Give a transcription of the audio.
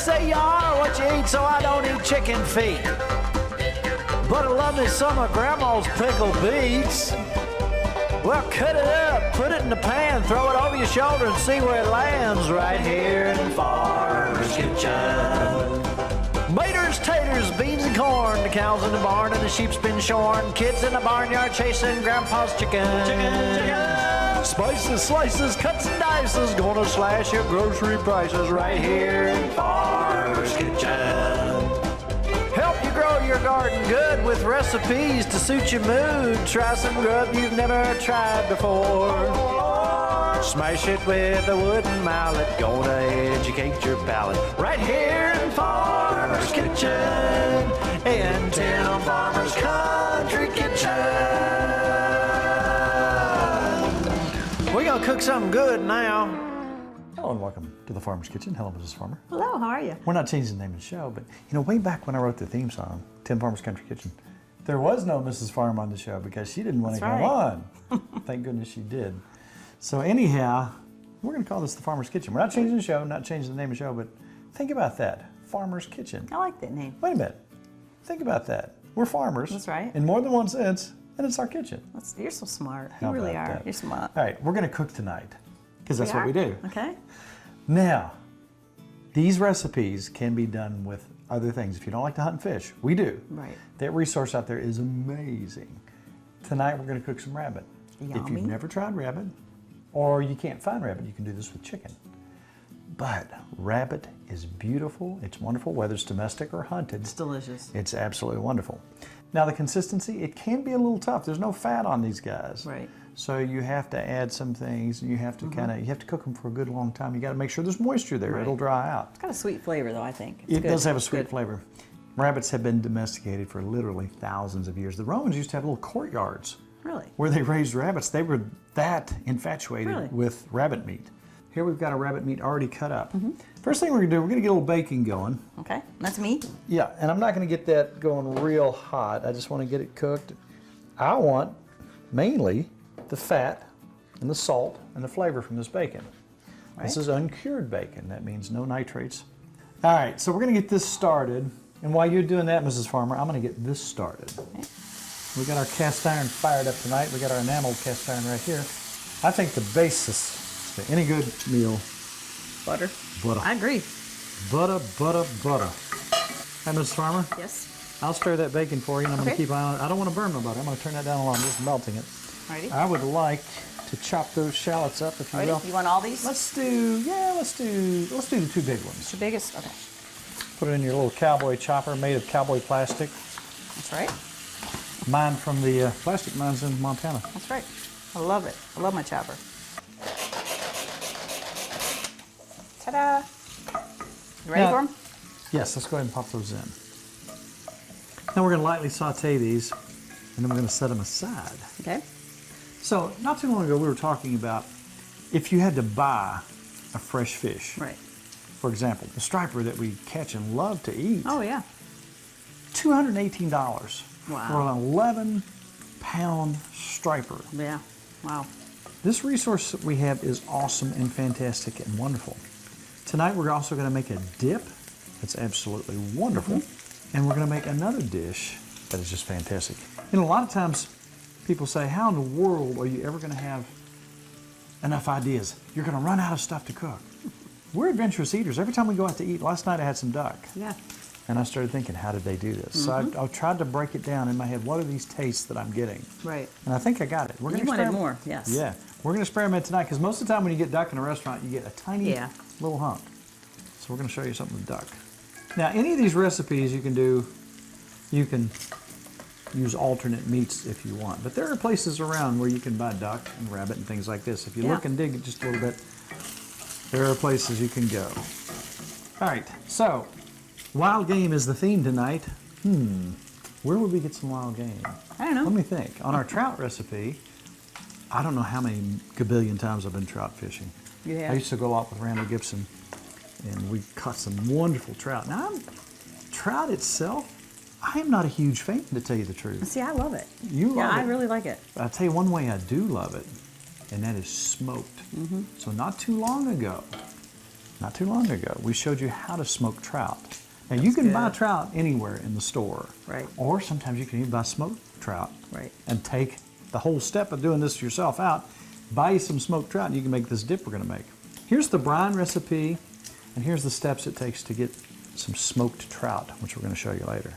say you are what you eat, so I don't eat chicken feet. But I love me some of Grandma's pickled beets. Well, cut it up, put it in the pan, throw it over your shoulder and see where it lands right here in Farmer's Kitchen. Maters, taters, beans and corn, the cows in the barn and the sheep's been shorn, kids in the barnyard chasing Grandpa's chicken. Spices, slices, cuts and dices, gonna slash your grocery prices right here in Farmer's Kitchen. Help you grow your garden good with recipes to suit your mood. Try some grub you've never tried before. Smash it with a wooden mallet, gonna educate your palate. Right here in Farmer's Kitchen, in Tim Farmer's Country Kitchen. We're gonna cook something good now. Hello and welcome to the Farmer's Kitchen. Hello, Mrs. Farmer. Hello, how are you? We're not changing the name of the show, but you know, way back when I wrote the theme song, Tim Farmer's Country Kitchen, there was no Mrs. Farmer on the show because she didn't want to come on. Thank goodness she did. So anyhow, we're going to call this the Farmer's Kitchen. We're not changing the show, not changing the name of the show, but think about that. Farmer's Kitchen. I like that name. Wait a minute. Think about that. We're farmers. That's right. In more than one sense, and it's our kitchen. You're so smart. How You really about are. that? You're smart. All right, we're going to cook tonight because that's what we do. Okay. Now, these recipes can be done with other things. If you don't like to hunt and fish, we do. Right. That resource out there is amazing. Tonight we're going to cook some rabbit. If Yummy. you've never tried rabbit, or you can't find rabbit, you can do this with chicken. But rabbit is beautiful, it's wonderful, whether it's domestic or hunted. It's delicious. It's absolutely wonderful. Now the consistency, it can be a little tough. There's no fat on these guys. Right. So you have to add some things, and you have to you have to cook them for a good long time. You got to make sure there's moisture there. Right. It'll dry out. It's got a sweet flavor though, I think. It's It good. does have a It's sweet good. flavor. Rabbits have been domesticated for literally thousands of years. The Romans used to have little courtyards Really? where they raised rabbits. They were that infatuated Really? with rabbit meat. Here we've got our rabbit meat already cut up. First thing we're gonna do, we're gonna get a little bacon going. Okay. That's me. Yeah, and I'm not gonna get that going real hot. I just wanna get it cooked. I want mainly the fat and the salt and the flavor from this bacon. This is uncured bacon. That means no nitrates. All right, so we're gonna get this started. And while you're doing that, Mrs. Farmer, I'm gonna get this started. Okay. We got our cast iron fired up tonight. We got our enameled cast iron right here. I think the basis to any good meal, Butter. butter. I agree. Butter, butter, butter. Hey, Mrs. Farmer, Yes. I'll stir that bacon for you, and I'm gonna Okay. keep an eye on it. I don't wanna burn my butter. I'm gonna turn that down a lot. I'm just melting it. Alrighty. I would like to chop those shallots up, if you will. Alrighty. You want all these? Let's do the two big ones. The biggest? Okay. Put it in your little cowboy chopper made of cowboy plastic. That's right. Mine from the plastic mines in Montana. That's right. I love it. I love my chopper. Ta-da! You ready Now- for them? Yes, let's go ahead and pop those in. Now we're going to lightly saute these, and then we're going to set them aside. Okay. So not too long ago we were talking about if you had to buy a fresh fish. Right. For example, the striper that we catch and love to eat. Oh yeah. $218 Wow. for an 11-pound striper. Yeah. Wow. This resource that we have is awesome and fantastic and wonderful. Tonight we're also going to make a dip that's absolutely wonderful. And we're going to make another dish that is just fantastic. You know, a lot of times people say, how in the world are you ever going to have enough ideas? You're going to run out of stuff to cook. We're adventurous eaters. Every time we go out to eat, last night I had some duck. Yeah. And I started thinking, how did they do this? So I tried to break it down in my head. What are these tastes that I'm getting? Right. And I think I got it. We're You gonna wanted experiment- more, yes. Yeah. We're going to experiment tonight because most of the time when you get duck in a restaurant, you get a tiny Yeah. little hunk. So we're going to show you something with duck. Now, any of these recipes you can do, you can use alternate meats if you want. But there are places around where you can buy duck and rabbit and things like this. If you Yeah. look and dig just a little bit, there are places you can go. All right, so wild game is the theme tonight. Where would we get some wild game? I don't know. Let me think. On our trout recipe, I don't know how many gabillion times I've been trout fishing. You have? I used to go out with Randall Gibson, and we caught some wonderful trout. Now, trout itself, I am not a huge fan, to tell you the truth. See, I love it. You love Yeah, I it. really like it. I'll tell you one way I do love it, and that is smoked. So not too long ago, not too long ago, we showed you how to smoke trout. Now you can buy good. trout anywhere in the store. Right. Or sometimes you can even buy smoked trout. Right. And take the whole step of doing this yourself out, buy you some smoked trout and you can make this dip we're gonna make. Here's the brine recipe and here's the steps it takes to get some smoked trout, which we're gonna show you later.